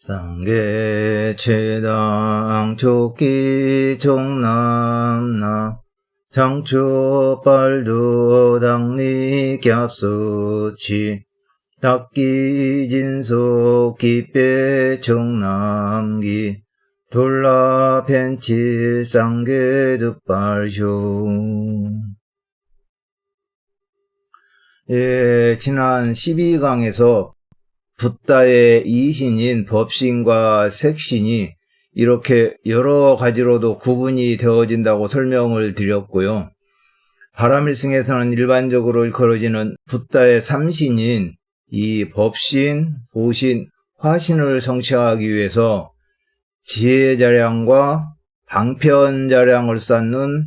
상계 최당 조기 종남나 장초빨도 당리 겹수치 닭기 진속 기빼 종남기 돌라 펜치 상계 득발쇼. 지난 12강에서 붓다의 이신인 법신과 색신이 이렇게 여러 가지로도 구분이 되어진다고 설명을 드렸고요. 바람일승에서는 일반적으로 일컬어지는 붓다의 삼신인 이 법신, 보신, 화신을 성취하기 위해서 지혜자량과 방편자량을 쌓는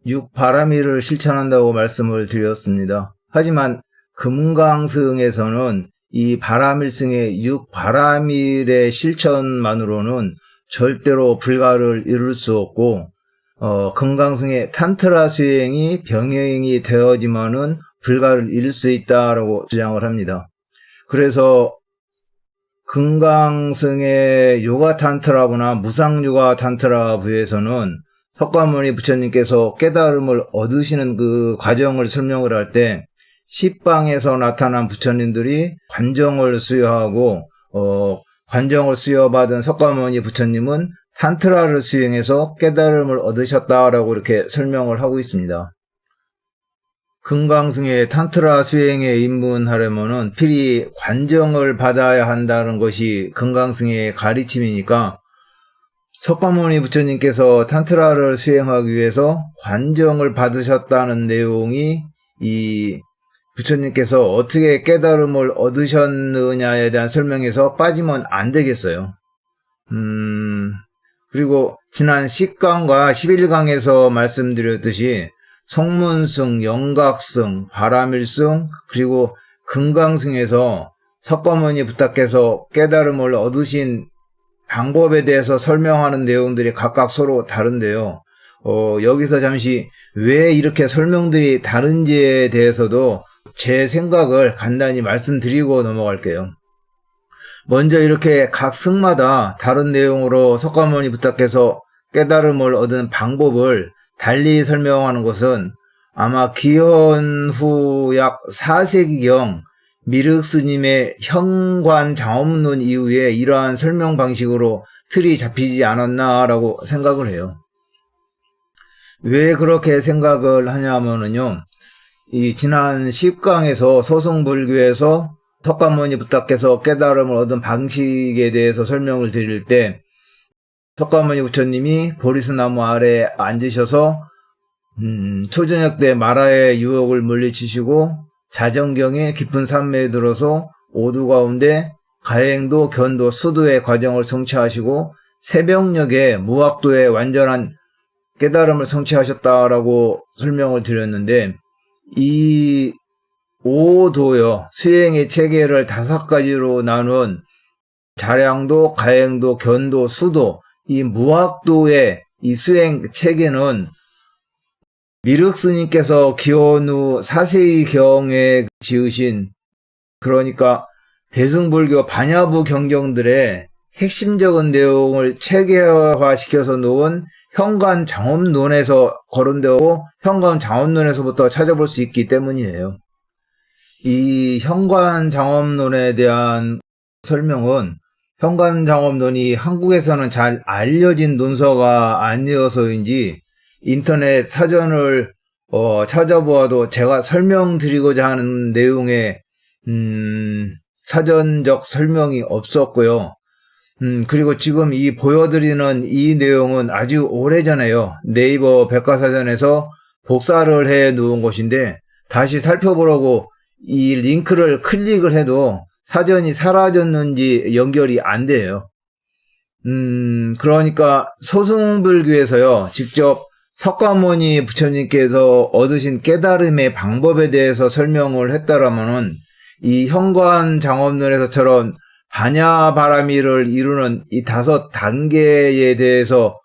육바라밀을 실천한다고 말씀을 드렸습니다. 하지만 금강승에서는 이 바람일승의 육바라밀의 실천만으로는 절대로 불가를 이룰 수 없고, 금강승의 탄트라 수행이 병행이 되어지만은 불가를 이룰 수 있다라고 주장을 합니다. 그래서 금강승의 요가 탄트라부나 무상요가 탄트라 부에서는 석가모니 부처님께서 깨달음을 얻으시는 그 과정을 설명을 할 때 시방에서 나타난 부처님들이 관정을 수여하고 관정을 수여받은 석가모니 부처님은 탄트라를 수행해서 깨달음을 얻으셨다라고 이렇게 설명을 하고 있습니다. 금강승의 탄트라 수행에 입문하려면은 필히 관정을 받아야 한다는 것이 금강승의 가르침이니까 석가모니 부처님께서 탄트라를 수행하기 위해서 관정을 받으셨다는 내용이 이 부처님께서 어떻게 깨달음을 얻으셨느냐에 대한 설명에서 빠지면 안 되겠어요. 그리고 지난 10강과 11강에서 말씀드렸듯이 성문승, 영각승, 바람일승, 그리고 금강승에서 석가모니 부탁해서 깨달음을 얻으신 방법에 대해서 설명하는 내용들이 각각 서로 다른데요. 여기서 잠시 왜 이렇게 설명들이 다른지에 대해서도 제 생각을 간단히 말씀드리고 넘어갈게요. 먼저 이렇게 각 승마다 다른 내용으로 석가모니 부탁해서 깨달음을 얻은 방법을 달리 설명하는 것은 아마 기원 후 약 4세기경 미륵스님의 현관장엄론 이후에 이러한 설명 방식으로 틀이 잡히지 않았나라고 생각을 해요. 왜 그렇게 생각을 하냐면요. 이 지난 10강에서 소승불교에서 석가모니 부탁해서 깨달음을 얻은 방식에 대해서 설명을 드릴 때 석가모니 부처님이 보리스나무 아래에 앉으셔서 초저녁 때 마라의 유혹을 물리치시고 자정경에 깊은 산매에 들어서 오두 가운데 가행도, 견도, 수도의 과정을 성취하시고 새벽녘에 무학도의 완전한 깨달음을 성취하셨다라고 설명을 드렸는데 이 오도요, 수행의 체계를 5가지로 나눈 자량도, 가행도, 견도, 수도, 이 무학도의 이 수행 체계는 미륵스님께서 기원 후 4세기경에 지으신, 그러니까 대승불교 반야부 경경들의 핵심적인 내용을 체계화시켜서 놓은 현관장엄론에서 거론되고 현관장엄론에서부터 찾아볼 수 있기 때문이에요. 이 현관장엄론에 대한 설명은 현관장엄론이 한국에서는 잘 알려진 논서가 아니어서인지 인터넷 사전을 찾아보아도 제가 설명드리고자 하는 내용의 사전적 설명이 없었고요. 그리고 지금 이 보여드리는 이 내용은 아주 오래전에요. 네이버 백과사전에서 복사를 해 놓은 것인데 다시 살펴보려고 이 링크를 클릭을 해도 사전이 사라졌는지 연결이 안 돼요. 그러니까 소승불교에서요, 직접 석가모니 부처님께서 얻으신 깨달음의 방법에 대해서 설명을 했다라면은 이 현관장엄론에서처럼 반야바라밀을 이루는 이 5단계에 대해서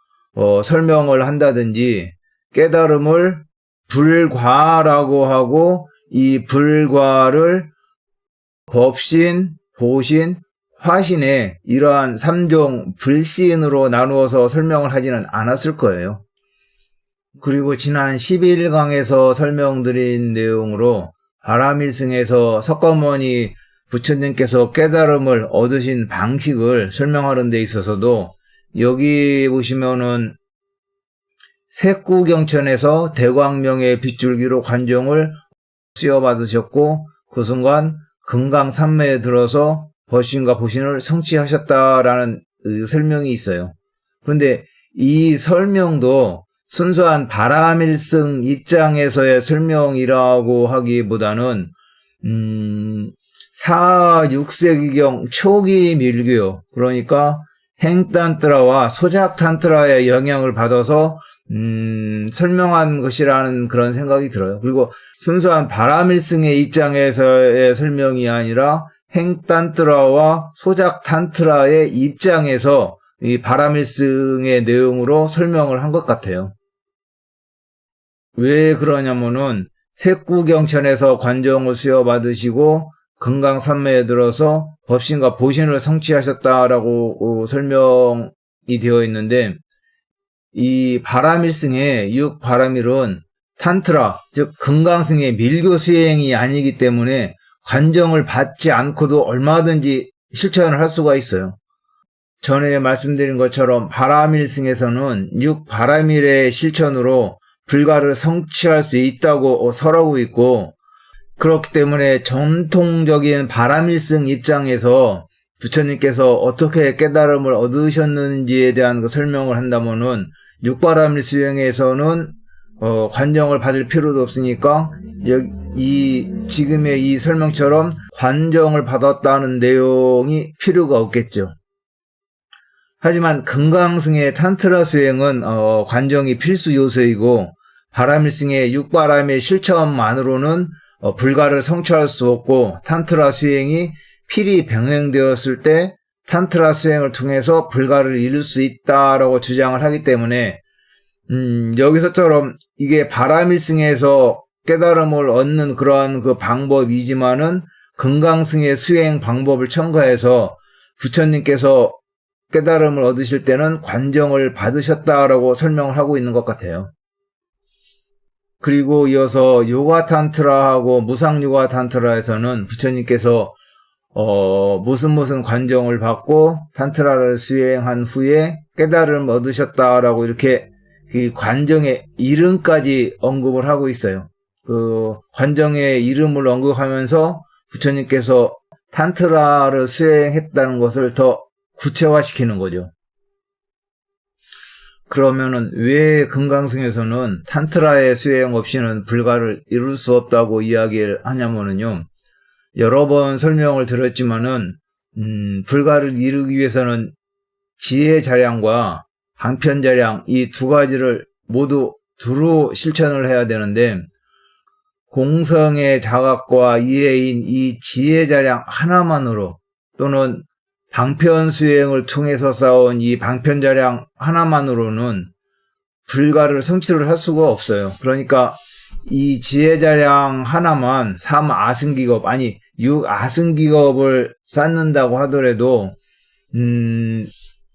설명을 한다든지 깨달음을 불과라고 하고 이 불과를 법신, 보신, 화신에 이러한 3종 불신으로 나누어서 설명을 하지는 않았을 거예요. 그리고 지난 11강에서 설명드린 내용으로 바람일승에서 석가모니 부처님께서 깨달음을 얻으신 방식을 설명하는 데 있어서도 여기 보시면은 색구경천에서 대광명의 빗줄기로 관정을 수여받으셨고 그 순간 금강산매에 들어서 법신과 보신을 성취하셨다라는 설명이 있어요. 그런데 이 설명도 순수한 바람일승 입장에서의 설명이라고 하기보다는 4, 6세기경 초기 밀교, 그러니까 행탄트라와 소작탄트라의 영향을 받아서 설명한 것이라는 그런 생각이 들어요. 그리고 순수한 바람일승의 입장에서의 설명이 아니라 행탄트라와 소작탄트라의 입장에서 이 바람일승의 내용으로 설명을 한 것 같아요. 왜 그러냐면은 색구경천에서 관정을 수여받으시고 금강산매에 들어서 법신과 보신을 성취하셨다라고 설명이 되어 있는데 이 바람일승의 6바람일은 탄트라, 즉 금강승의 밀교 수행이 아니기 때문에 관정을 받지 않고도 얼마든지 실천을 할 수가 있어요. 전에 말씀드린 것처럼 바람일승에서는 6바람일의 실천으로 불가를 성취할 수 있다고 설하고 있고, 그렇기 때문에 전통적인 바람일승 입장에서 부처님께서 어떻게 깨달음을 얻으셨는지에 대한 설명을 한다면은 6바람일 수행에서는 관정을 받을 필요도 없으니까 지금의 이 설명처럼 관정을 받았다는 내용이 필요가 없겠죠. 하지만 금강승의 탄트라 수행은 관정이 필수 요소이고 바람일승의 6바람의 실천만으로는 불가를 성취할 수 없고 탄트라 수행이 필히 병행되었을 때 탄트라 수행을 통해서 불가를 이룰 수 있다라고 주장을 하기 때문에 여기서처럼 이게 바람일승에서 깨달음을 얻는 그러한 그 방법이지만은 금강승의 수행 방법을 첨가해서 부처님께서 깨달음을 얻으실 때는 관정을 받으셨다라고 설명을 하고 있는 것 같아요. 그리고 이어서 요가탄트라하고 무상요가탄트라에서는 부처님께서 무슨 관정을 받고 탄트라를 수행한 후에 깨달음을 얻으셨다라고 이렇게 그 관정의 이름까지 언급을 하고 있어요. 그 관정의 이름을 언급하면서 부처님께서 탄트라를 수행했다는 것을 더 구체화시키는 거죠. 그러면은 왜 금강승에서는 탄트라의 수행 없이는 불가를 이룰 수 없다고 이야기를 하냐면요. 여러 번 설명을 드렸지만은 불가를 이루기 위해서는 지혜자량과 방편자량 이 두 가지를 모두 두루 실천을 해야 되는데 공성의 자각과 이해인 이 지혜자량 하나만으로 또는 방편수행을 통해서 쌓아온 이 방편자량 하나만으로는 불가를 성취를 할 수가 없어요. 그러니까 이 지혜자량 하나만 3아승기급 아니 6아승기급을 쌓는다고 하더라도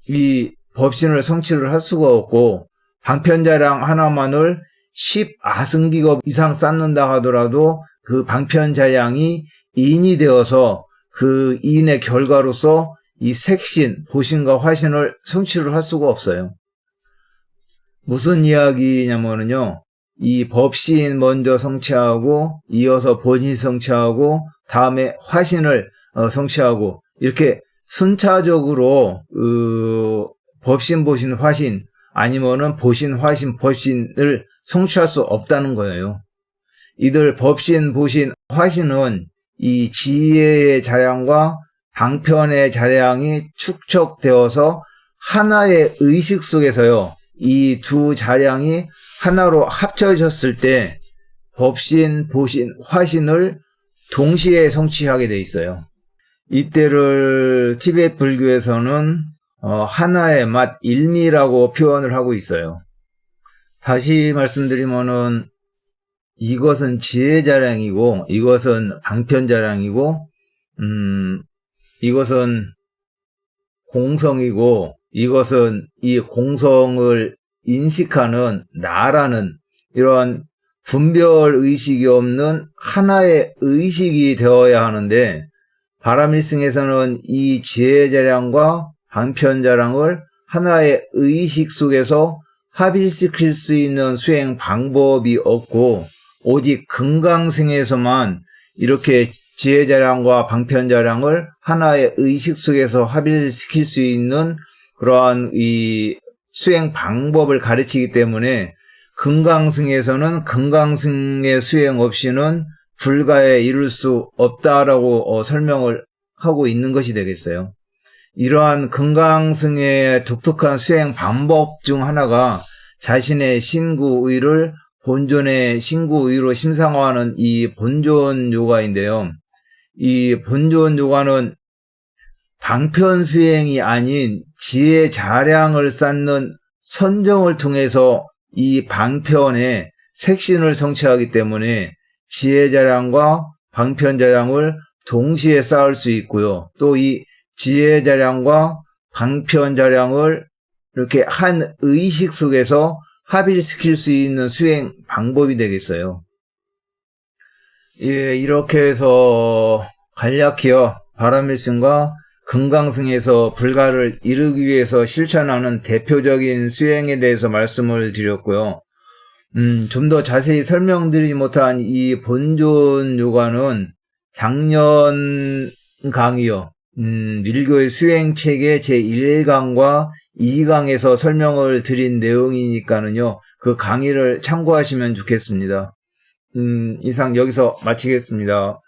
이 법신을 성취를 할 수가 없고 방편자량 하나만을 10아승기급 이상 쌓는다 하더라도 그 방편자량이 인이 되어서 그 인의 결과로서 이 색신, 보신과 화신을 성취를 할 수가 없어요. 무슨 이야기냐면요. 이 법신 먼저 성취하고 이어서 본신 성취하고 다음에 화신을 성취하고 이렇게 순차적으로 법신, 보신, 화신 아니면은 보신, 화신, 법신을 성취할 수 없다는 거예요. 이들 법신, 보신, 화신은 이 지혜의 자량과 방편의 자량이 축적되어서 하나의 의식 속에서요. 이 두 자량이 하나로 합쳐졌을 때 법신, 보신, 화신을 동시에 성취하게 돼 있어요. 이때를 티베트 불교에서는 하나의 맛, 일미라고 표현을 하고 있어요. 다시 말씀드리면은 이것은 지혜자량이고 이것은 방편자량이고 이것은 공성이고 이것은 이 공성을 인식하는 나라는 이런 분별 의식이 없는 하나의 의식이 되어야 하는데 바람일승에서는 이 지혜자량과 방편자량을 하나의 의식 속에서 합일시킬 수 있는 수행 방법이 없고 오직 금강승에서만 이렇게 지혜자량과 방편자량을 하나의 의식 속에서 합일시킬 수 있는 그러한 이 수행 방법을 가르치기 때문에 금강승에서는 금강승의 수행 없이는 불가에 이룰 수 없다라고 설명을 하고 있는 것이 되겠어요. 이러한 금강승의 독특한 수행 방법 중 하나가 자신의 신구의를 본존의 신구의로 심상화하는 이 본존 요가인데요. 이 본존 요가는 방편 수행이 아닌 지혜 자량을 쌓는 선정을 통해서 이 방편에 색신을 성취하기 때문에 지혜 자량과 방편 자량을 동시에 쌓을 수 있고요. 또 이 지혜 자량과 방편 자량을 이렇게 한 의식 속에서 합일시킬 수 있는 수행 방법이 되겠어요. 예, 이렇게 해서 간략히요 바람일승과 금강승에서 불가를 이루기 위해서 실천하는 대표적인 수행에 대해서 말씀을 드렸고요. 좀 더 자세히 설명드리지 못한 이 본존 요가는 작년 강의요. 밀교의 수행책의 제1강과 2강에서 설명을 드린 내용이니까는요. 그 강의를 참고하시면 좋겠습니다. 이상 여기서 마치겠습니다.